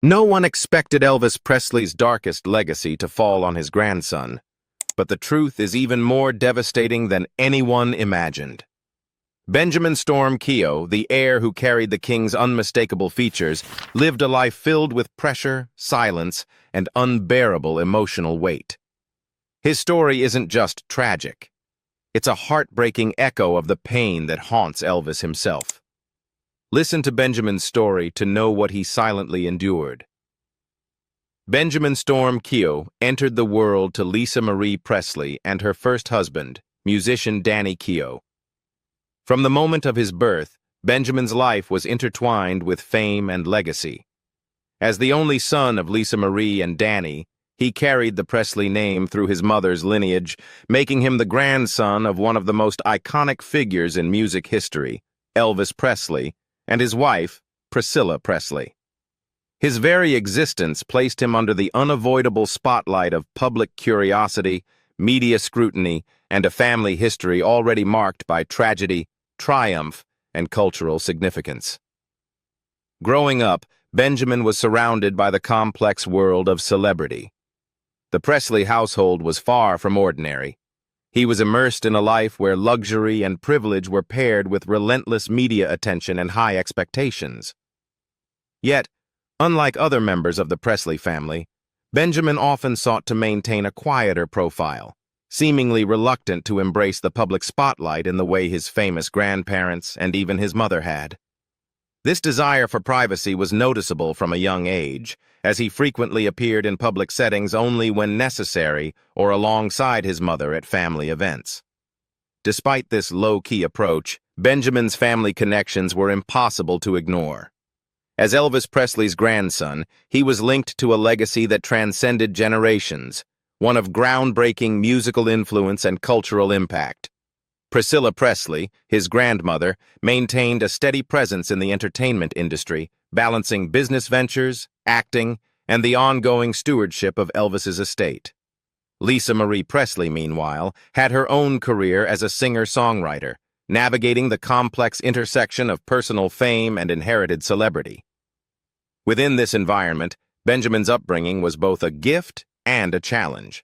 No one expected Elvis Presley's darkest legacy to fall on his grandson, but the truth is even more devastating than anyone imagined. Benjamin Storm Keough, the heir who carried the king's unmistakable features, lived a life filled with pressure, silence, and unbearable emotional weight. His story isn't just tragic. It's a heartbreaking echo of the pain that haunts Elvis himself. Listen to Benjamin's story to know what he silently endured. Benjamin Storm Keough entered the world to Lisa Marie Presley and her first husband, musician Danny Keough. From the moment of his birth, Benjamin's life was intertwined with fame and legacy. As the only son of Lisa Marie and Danny, he carried the Presley name through his mother's lineage, making him the grandson of one of the most iconic figures in music history, Elvis Presley, and his wife, Priscilla Presley. His very existence placed him under the unavoidable spotlight of public curiosity, media scrutiny, and a family history already marked by tragedy, triumph, and cultural significance. Growing up, Benjamin was surrounded by the complex world of celebrity. The Presley household was far from ordinary. He was immersed in a life where luxury and privilege were paired with relentless media attention and high expectations. Yet, unlike other members of the Presley family, Benjamin often sought to maintain a quieter profile, seemingly reluctant to embrace the public spotlight in the way his famous grandparents and even his mother had. This desire for privacy was noticeable from a young age, as he frequently appeared in public settings only when necessary or alongside his mother at family events. Despite this low-key approach, Benjamin's family connections were impossible to ignore. As Elvis Presley's grandson, he was linked to a legacy that transcended generations, one of groundbreaking musical influence and cultural impact. Priscilla Presley, his grandmother, maintained a steady presence in the entertainment industry, balancing business ventures, acting, and the ongoing stewardship of Elvis's estate. Lisa Marie Presley, meanwhile, had her own career as a singer-songwriter, navigating the complex intersection of personal fame and inherited celebrity. Within this environment, Benjamin's upbringing was both a gift and a challenge.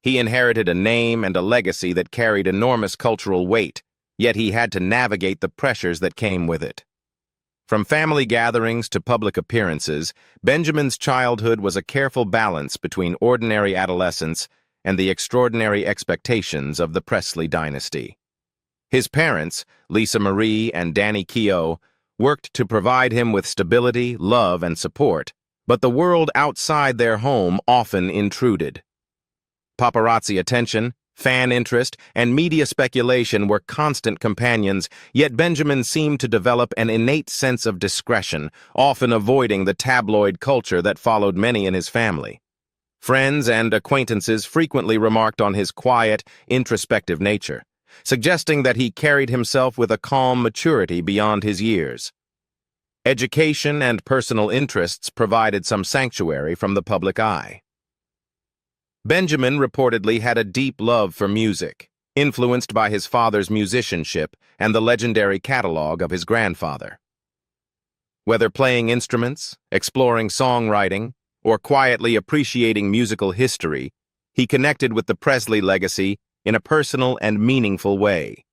He inherited a name and a legacy that carried enormous cultural weight, yet he had to navigate the pressures that came with it. From family gatherings to public appearances, Benjamin's childhood was a careful balance between ordinary adolescence and the extraordinary expectations of the Presley dynasty. His parents, Lisa Marie and Danny Keough, worked to provide him with stability, love, and support, but the world outside their home often intruded. Paparazzi attention, fan interest, and media speculation were constant companions, yet Benjamin seemed to develop an innate sense of discretion, often avoiding the tabloid culture that followed many in his family. Friends and acquaintances frequently remarked on his quiet, introspective nature, suggesting that he carried himself with a calm maturity beyond his years. Education and personal interests provided some sanctuary from the public eye. Benjamin reportedly had a deep love for music, influenced by his father's musicianship and the legendary catalog of his grandfather. Whether playing instruments, exploring songwriting, or quietly appreciating musical history, he connected with the Presley legacy in a personal and meaningful way.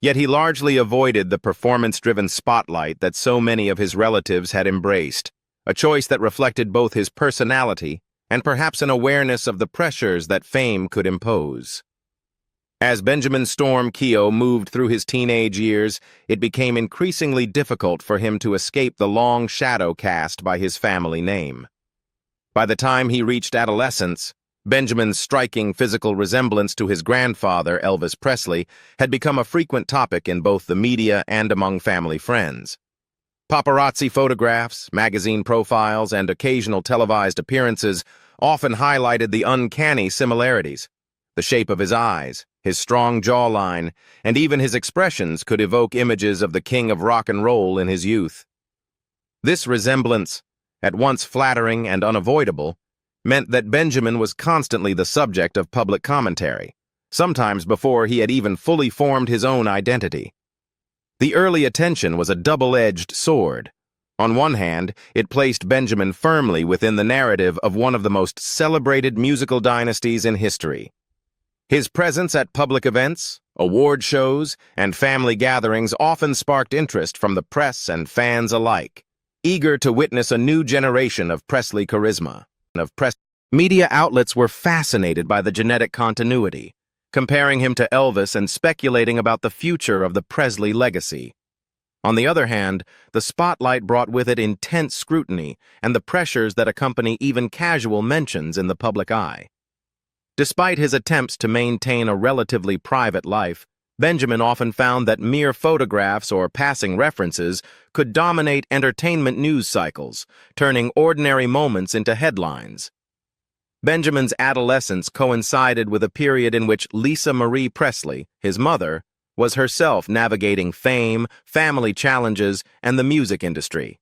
Yet he largely avoided the performance-driven spotlight that so many of his relatives had embraced, a choice that reflected both his personality and perhaps an awareness of the pressures that fame could impose. As Benjamin Storm Keough moved through his teenage years, it became increasingly difficult for him to escape the long shadow cast by his family name. By the time he reached adolescence, Benjamin's striking physical resemblance to his grandfather, Elvis Presley, had become a frequent topic in both the media and among family friends. Paparazzi photographs, magazine profiles, and occasional televised appearances often highlighted the uncanny similarities. The shape of his eyes, his strong jawline, and even his expressions could evoke images of the king of rock and roll in his youth. This resemblance, at once flattering and unavoidable, meant that Benjamin was constantly the subject of public commentary, sometimes before he had even fully formed his own identity. The early attention was a double-edged sword. On one hand, it placed Benjamin firmly within the narrative of one of the most celebrated musical dynasties in history. His presence at public events, award shows, and family gatherings often sparked interest from the press and fans alike, eager to witness a new generation of Presley charisma. Media outlets were fascinated by the genetic continuity, comparing him to Elvis and speculating about the future of the Presley legacy. On the other hand, the spotlight brought with it intense scrutiny and the pressures that accompany even casual mentions in the public eye. Despite his attempts to maintain a relatively private life, Benjamin often found that mere photographs or passing references could dominate entertainment news cycles, turning ordinary moments into headlines. Benjamin's adolescence coincided with a period in which Lisa Marie Presley, his mother, was herself navigating fame, family challenges, and the music industry.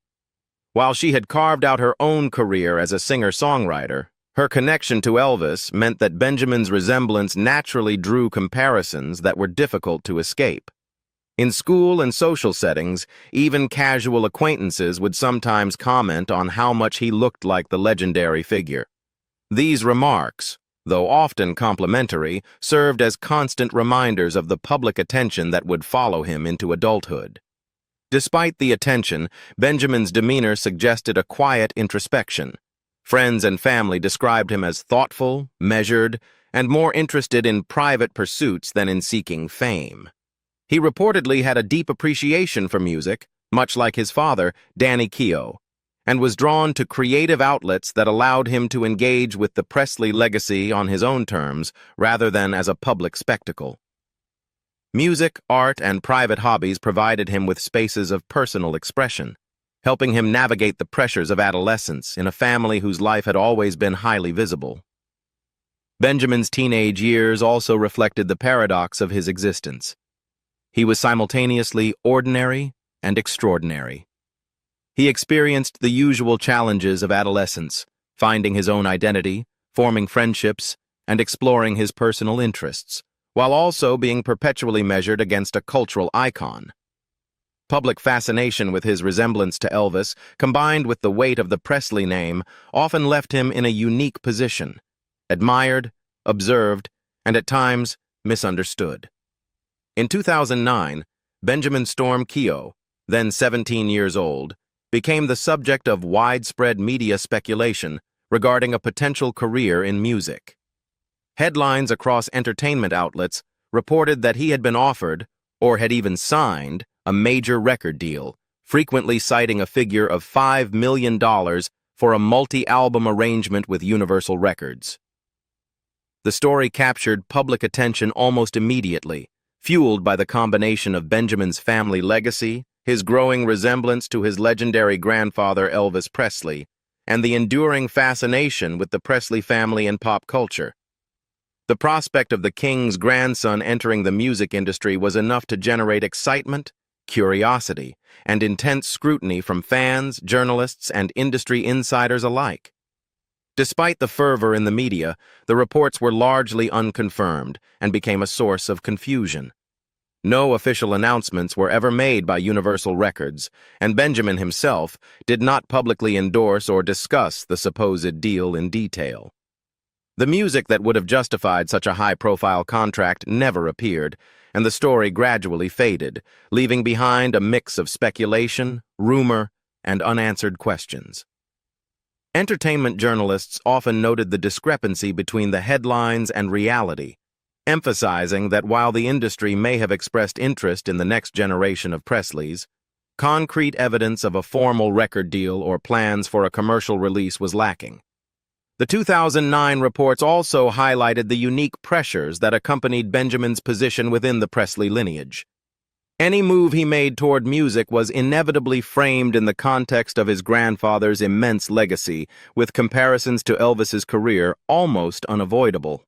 While she had carved out her own career as a singer-songwriter, her connection to Elvis meant that Benjamin's resemblance naturally drew comparisons that were difficult to escape. In school and social settings, even casual acquaintances would sometimes comment on how much he looked like the legendary figure. These remarks, though often complimentary, served as constant reminders of the public attention that would follow him into adulthood. Despite the attention, Benjamin's demeanor suggested a quiet introspection. Friends and family described him as thoughtful, measured, and more interested in private pursuits than in seeking fame. He reportedly had a deep appreciation for music, much like his father, Danny Keough, and was drawn to creative outlets that allowed him to engage with the Presley legacy on his own terms rather than as a public spectacle. Music, art, and private hobbies provided him with spaces of personal expression, helping him navigate the pressures of adolescence in a family whose life had always been highly visible. Benjamin's teenage years also reflected the paradox of his existence. He was simultaneously ordinary and extraordinary. He experienced the usual challenges of adolescence, finding his own identity, forming friendships, and exploring his personal interests, while also being perpetually measured against a cultural icon. Public fascination with his resemblance to Elvis, combined with the weight of the Presley name, often left him in a unique position, admired, observed, and at times misunderstood. In 2009, Benjamin Keough, then 17 years old, became the subject of widespread media speculation regarding a potential career in music. Headlines across entertainment outlets reported that he had been offered, or had even signed, a major record deal, frequently citing a figure of $5 million for a multi-album arrangement with Universal Records. The story captured public attention almost immediately, fueled by the combination of Benjamin's family legacy, his growing resemblance to his legendary grandfather Elvis Presley, and the enduring fascination with the Presley family and pop culture. The prospect of the king's grandson entering the music industry was enough to generate excitement, curiosity, and intense scrutiny from fans, journalists, and industry insiders alike. Despite the fervor in the media, the reports were largely unconfirmed and became a source of confusion. No official announcements were ever made by Universal Records, and Benjamin himself did not publicly endorse or discuss the supposed deal in detail. The music that would have justified such a high-profile contract never appeared, and the story gradually faded, leaving behind a mix of speculation, rumor, and unanswered questions. Entertainment journalists often noted the discrepancy between the headlines and reality, emphasizing that while the industry may have expressed interest in the next generation of Presleys, concrete evidence of a formal record deal or plans for a commercial release was lacking. The 2009 reports also highlighted the unique pressures that accompanied Benjamin's position within the Presley lineage. Any move he made toward music was inevitably framed in the context of his grandfather's immense legacy, with comparisons to Elvis's career almost unavoidable.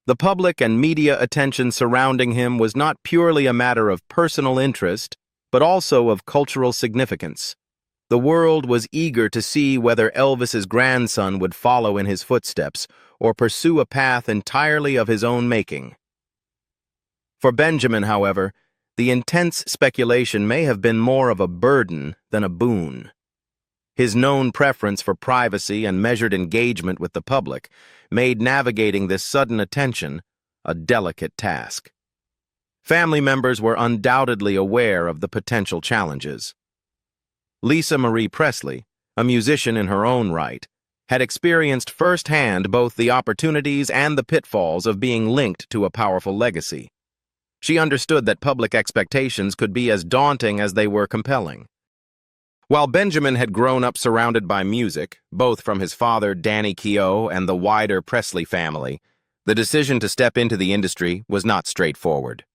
The public and media attention surrounding him was not purely a matter of personal interest, but also of cultural significance. The world was eager to see whether Elvis's grandson would follow in his footsteps or pursue a path entirely of his own making. For Benjamin, however, the intense speculation may have been more of a burden than a boon. His known preference for privacy and measured engagement with the public made navigating this sudden attention a delicate task. Family members were undoubtedly aware of the potential challenges. Lisa Marie Presley, a musician in her own right, had experienced firsthand both the opportunities and the pitfalls of being linked to a powerful legacy. She understood that public expectations could be as daunting as they were compelling. While Benjamin had grown up surrounded by music, both from his father, Danny Keough, and the wider Presley family, the decision to step into the industry was not straightforward.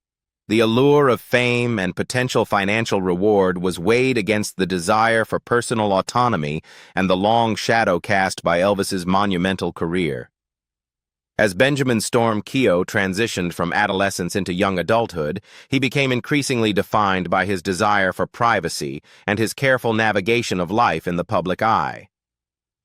The allure of fame and potential financial reward was weighed against the desire for personal autonomy and the long shadow cast by Elvis's monumental career. As Benjamin Storm Keough transitioned from adolescence into young adulthood, he became increasingly defined by his desire for privacy and his careful navigation of life in the public eye.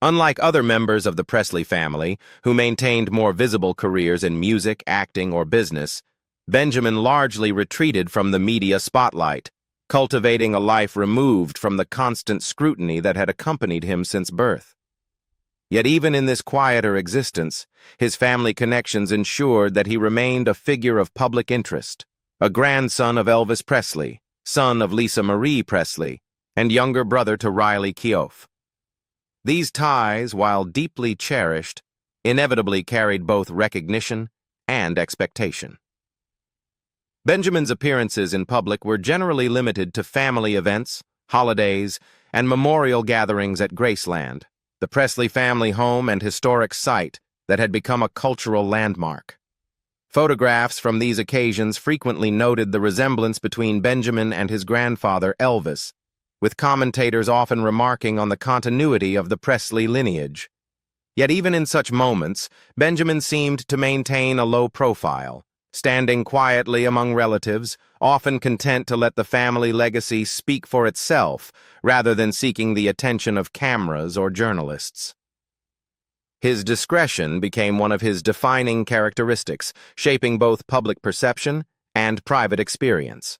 Unlike other members of the Presley family, who maintained more visible careers in music, acting, or business, Benjamin largely retreated from the media spotlight, cultivating a life removed from the constant scrutiny that had accompanied him since birth. Yet even in this quieter existence, his family connections ensured that he remained a figure of public interest, a grandson of Elvis Presley, son of Lisa Marie Presley, and younger brother to Riley Keough. These ties, while deeply cherished, inevitably carried both recognition and expectation. Benjamin's appearances in public were generally limited to family events, holidays, and memorial gatherings at Graceland, the Presley family home and historic site that had become a cultural landmark. Photographs from these occasions frequently noted the resemblance between Benjamin and his grandfather Elvis, with commentators often remarking on the continuity of the Presley lineage. Yet even in such moments, Benjamin seemed to maintain a low profile, standing quietly among relatives, often content to let the family legacy speak for itself rather than seeking the attention of cameras or journalists. His discretion became one of his defining characteristics, shaping both public perception and private experience.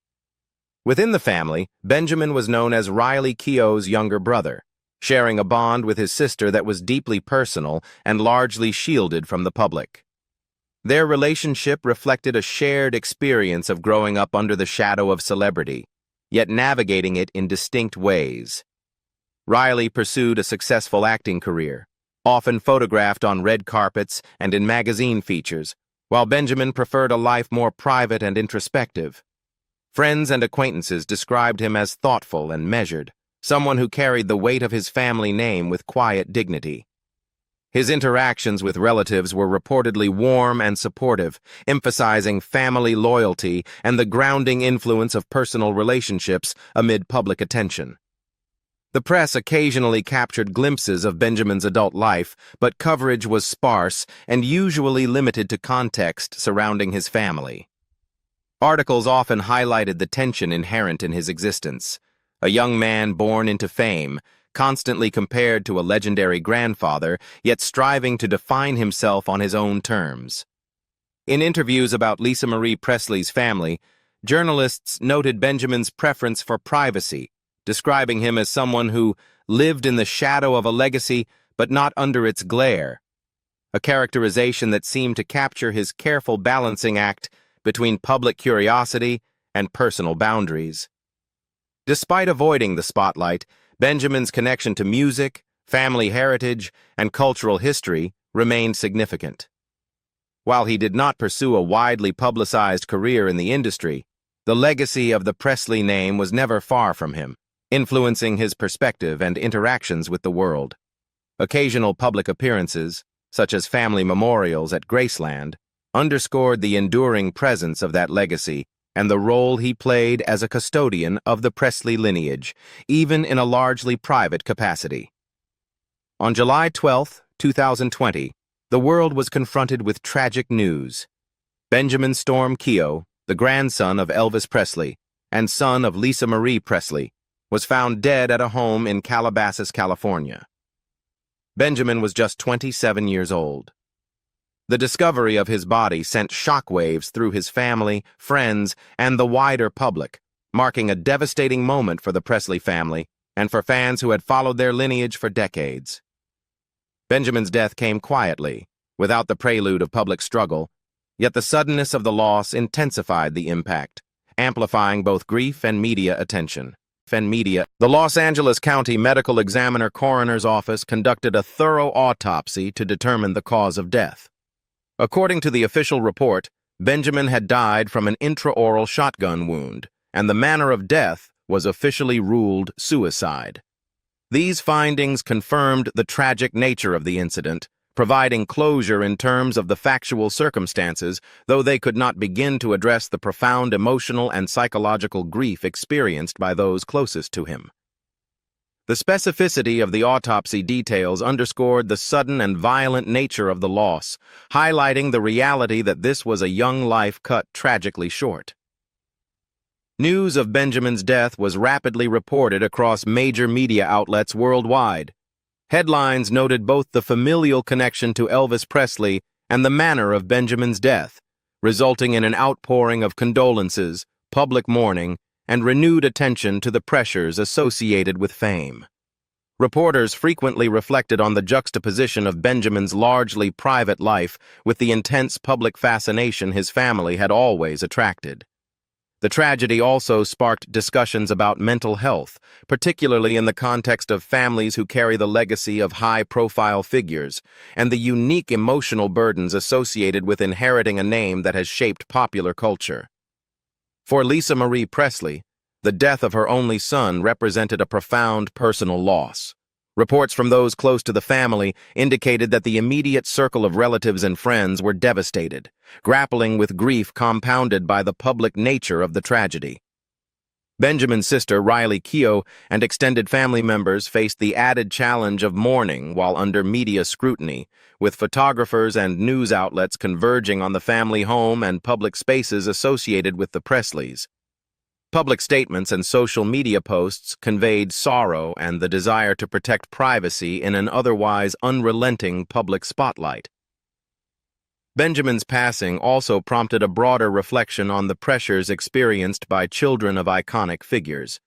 Within the family, Benjamin was known as Riley Keough's younger brother, sharing a bond with his sister that was deeply personal and largely shielded from the public. Their relationship reflected a shared experience of growing up under the shadow of celebrity, yet navigating it in distinct ways. Riley pursued a successful acting career, often photographed on red carpets and in magazine features, while Benjamin preferred a life more private and introspective. Friends and acquaintances described him as thoughtful and measured, someone who carried the weight of his family name with quiet dignity. His interactions with relatives were reportedly warm and supportive, emphasizing family loyalty and the grounding influence of personal relationships amid public attention. The press occasionally captured glimpses of Benjamin's adult life, but coverage was sparse and usually limited to context surrounding his family. Articles often highlighted the tension inherent in his existence. A young man born into fame, constantly compared to a legendary grandfather, yet striving to define himself on his own terms. In interviews about Lisa Marie Presley's family, journalists noted Benjamin's preference for privacy, describing him as someone who lived in the shadow of a legacy but not under its glare, a characterization that seemed to capture his careful balancing act between public curiosity and personal boundaries. Despite avoiding the spotlight, Benjamin's connection to music, family heritage, and cultural history remained significant. While he did not pursue a widely publicized career in the industry, the legacy of the Presley name was never far from him, influencing his perspective and interactions with the world. Occasional public appearances, such as family memorials at Graceland, underscored the enduring presence of that legacy and the role he played as a custodian of the Presley lineage, even in a largely private capacity. On July 12, 2020, the world was confronted with tragic news. Benjamin Storm Keough, the grandson of Elvis Presley and son of Lisa Marie Presley, was found dead at a home in Calabasas, California. Benjamin was just 27 years old. The discovery of his body sent shockwaves through his family, friends, and the wider public, marking a devastating moment for the Presley family and for fans who had followed their lineage for decades. Benjamin's death came quietly, without the prelude of public struggle, yet the suddenness of the loss intensified the impact, amplifying both grief and media attention. The Los Angeles County Medical Examiner Coroner's Office conducted a thorough autopsy to determine the cause of death. According to the official report, Benjamin had died from an intraoral shotgun wound, and the manner of death was officially ruled suicide. These findings confirmed the tragic nature of the incident, providing closure in terms of the factual circumstances, though they could not begin to address the profound emotional and psychological grief experienced by those closest to him. The specificity of the autopsy details underscored the sudden and violent nature of the loss, highlighting the reality that this was a young life cut tragically short. News of Benjamin's death was rapidly reported across major media outlets worldwide. Headlines noted both the familial connection to Elvis Presley and the manner of Benjamin's death, resulting in an outpouring of condolences, public mourning, and renewed attention to the pressures associated with fame. Reporters frequently reflected on the juxtaposition of Benjamin's largely private life with the intense public fascination his family had always attracted. The tragedy also sparked discussions about mental health, particularly in the context of families who carry the legacy of high-profile figures, and the unique emotional burdens associated with inheriting a name that has shaped popular culture. For Lisa Marie Presley, the death of her only son represented a profound personal loss. Reports from those close to the family indicated that the immediate circle of relatives and friends were devastated, grappling with grief compounded by the public nature of the tragedy. Benjamin's sister, Riley Keough, and extended family members faced the added challenge of mourning while under media scrutiny, with photographers and news outlets converging on the family home and public spaces associated with the Presleys. Public statements and social media posts conveyed sorrow and the desire to protect privacy in an otherwise unrelenting public spotlight. Benjamin's passing also prompted a broader reflection on the pressures experienced by children of iconic figures.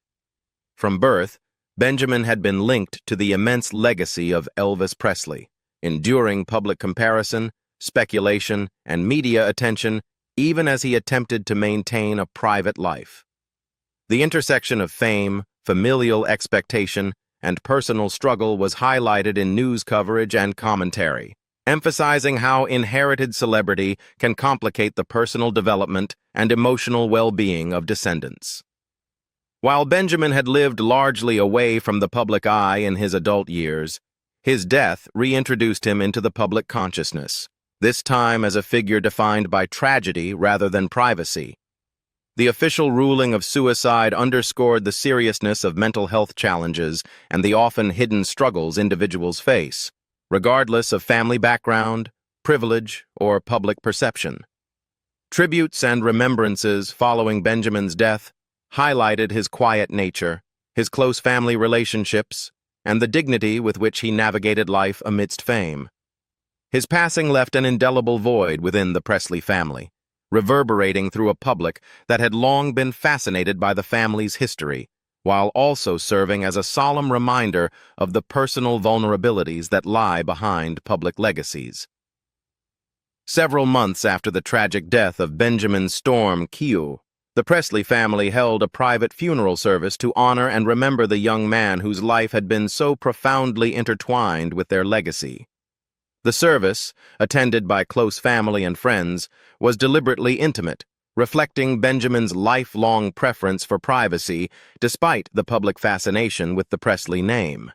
From birth, Benjamin had been linked to the immense legacy of Elvis Presley, enduring public comparison, speculation, and media attention, even as he attempted to maintain a private life. The intersection of fame, familial expectation, and personal struggle was highlighted in news coverage and commentary, emphasizing how inherited celebrity can complicate the personal development and emotional well-being of descendants. While Benjamin had lived largely away from the public eye in his adult years, his death reintroduced him into the public consciousness, this time as a figure defined by tragedy rather than privacy. The official ruling of suicide underscored the seriousness of mental health challenges and the often hidden struggles individuals face, regardless of family background, privilege, or public perception. Tributes and remembrances following Benjamin's death highlighted his quiet nature, his close family relationships, and the dignity with which he navigated life amidst fame. His passing left an indelible void within the Presley family, reverberating through a public that had long been fascinated by the family's history, while also serving as a solemn reminder of the personal vulnerabilities that lie behind public legacies. Several months after the tragic death of Benjamin Storm Keough, the Presley family held a private funeral service to honor and remember the young man whose life had been so profoundly intertwined with their legacy. The service, attended by close family and friends, was deliberately intimate, reflecting Benjamin's lifelong preference for privacy despite the public fascination with the Presley name.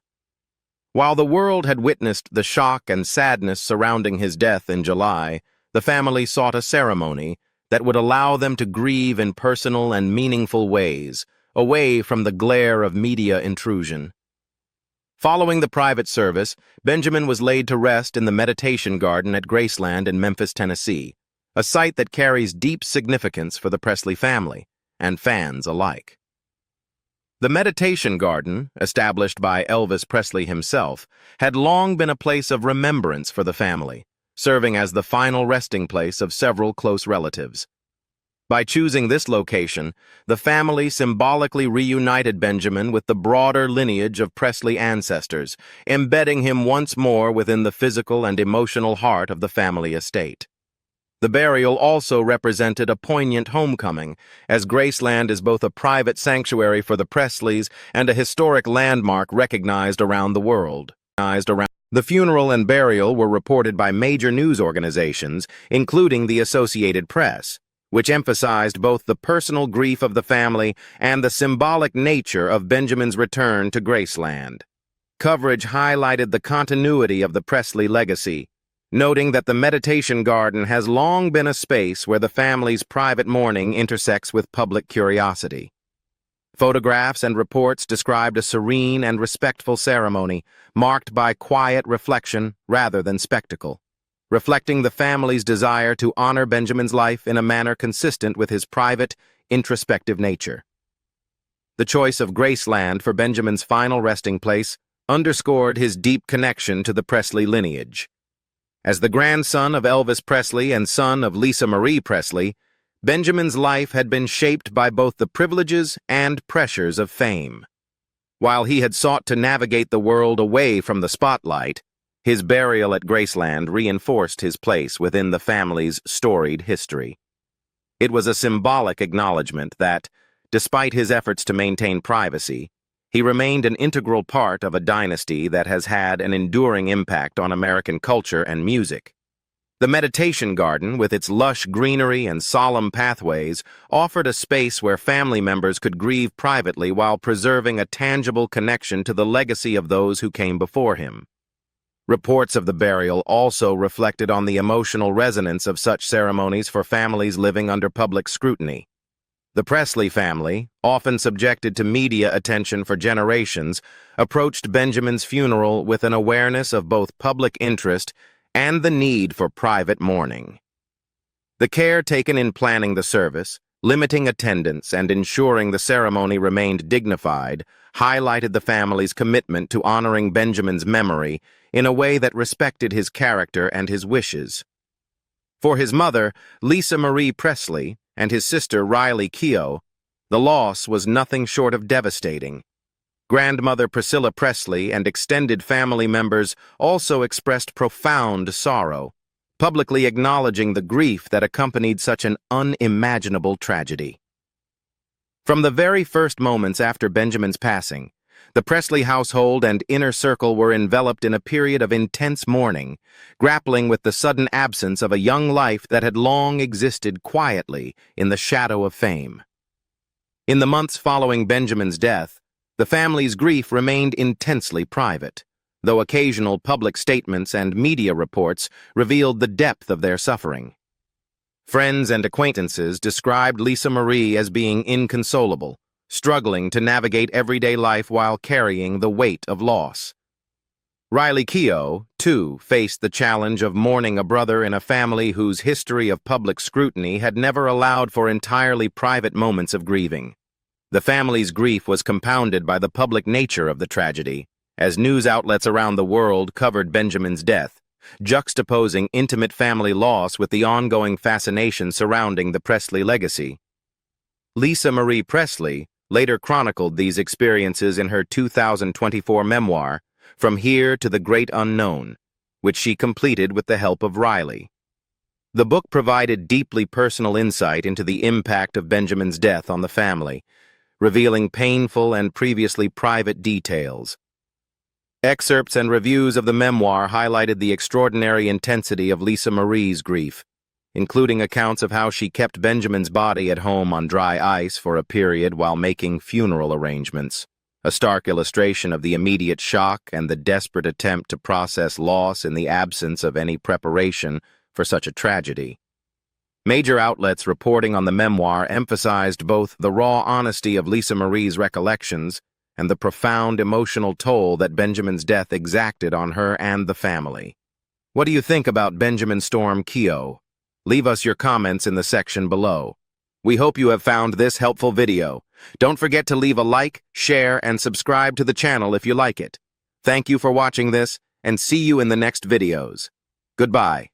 While the world had witnessed the shock and sadness surrounding his death in July, the family sought a ceremony that would allow them to grieve in personal and meaningful ways, away from the glare of media intrusion. Following the private service, Benjamin was laid to rest in the meditation garden at Graceland in Memphis, Tennessee, a site that carries deep significance for the Presley family and fans alike. The meditation garden, established by Elvis Presley himself, had long been a place of remembrance for the family, serving as the final resting place of several close relatives. By choosing this location, the family symbolically reunited Benjamin with the broader lineage of Presley ancestors, embedding him once more within the physical and emotional heart of the family estate. The burial also represented a poignant homecoming, as Graceland is both a private sanctuary for the Presleys and a historic landmark recognized around the world. The funeral and burial were reported by major news organizations, including the Associated Press, which emphasized both the personal grief of the family and the symbolic nature of Benjamin's return to Graceland. Coverage highlighted the continuity of the Presley legacy, noting that the meditation garden has long been a space where the family's private mourning intersects with public curiosity. Photographs and reports described a serene and respectful ceremony, marked by quiet reflection rather than spectacle, reflecting the family's desire to honor Benjamin's life in a manner consistent with his private, introspective nature. The choice of Graceland for Benjamin's final resting place underscored his deep connection to the Presley lineage. As the grandson of Elvis Presley and son of Lisa Marie Presley, Benjamin's life had been shaped by both the privileges and pressures of fame. While he had sought to navigate the world away from the spotlight, his burial at Graceland reinforced his place within the family's storied history. It was a symbolic acknowledgement that, despite his efforts to maintain privacy, he remained an integral part of a dynasty that has had an enduring impact on American culture and music. The meditation garden, with its lush greenery and solemn pathways, offered a space where family members could grieve privately while preserving a tangible connection to the legacy of those who came before him. Reports of the burial also reflected on the emotional resonance of such ceremonies for families living under public scrutiny. The Presley family, often subjected to media attention for generations, approached Benjamin's funeral with an awareness of both public interest and the need for private mourning. The care taken in planning the service, limiting attendance, and ensuring the ceremony remained dignified highlighted the family's commitment to honoring Benjamin's memory in a way that respected his character and his wishes. For his mother, Lisa Marie Presley, and his sister Riley Keough, the loss was nothing short of devastating. Grandmother Priscilla Presley and extended family members also expressed profound sorrow, publicly acknowledging the grief that accompanied such an unimaginable tragedy. From the very first moments after Benjamin's passing, the Presley household and inner circle were enveloped in a period of intense mourning, grappling with the sudden absence of a young life that had long existed quietly in the shadow of fame. In the months following Benjamin's death, the family's grief remained intensely private, though occasional public statements and media reports revealed the depth of their suffering. Friends and acquaintances described Lisa Marie as being inconsolable, struggling to navigate everyday life while carrying the weight of loss. Riley Keough, too, faced the challenge of mourning a brother in a family whose history of public scrutiny had never allowed for entirely private moments of grieving. The family's grief was compounded by the public nature of the tragedy, as news outlets around the world covered Benjamin's death, juxtaposing intimate family loss with the ongoing fascination surrounding the Presley legacy. Lisa Marie Presley later chronicled these experiences in her 2024 memoir, From Here to the Great Unknown, which she completed with the help of Riley. The book provided deeply personal insight into the impact of Benjamin's death on the family, revealing painful and previously private details. Excerpts and reviews of the memoir highlighted the extraordinary intensity of Lisa Marie's grief, including accounts of how she kept Benjamin's body at home on dry ice for a period while making funeral arrangements, a stark illustration of the immediate shock and the desperate attempt to process loss in the absence of any preparation for such a tragedy. Major outlets reporting on the memoir emphasized both the raw honesty of Lisa Marie's recollections and the profound emotional toll that Benjamin's death exacted on her and the family. What do you think about Benjamin Storm Keough? Leave us your comments in the section below. We hope you have found this helpful video. Don't forget to leave a like, share, and subscribe to the channel if you like it. Thank you for watching this, and see you in the next videos. Goodbye.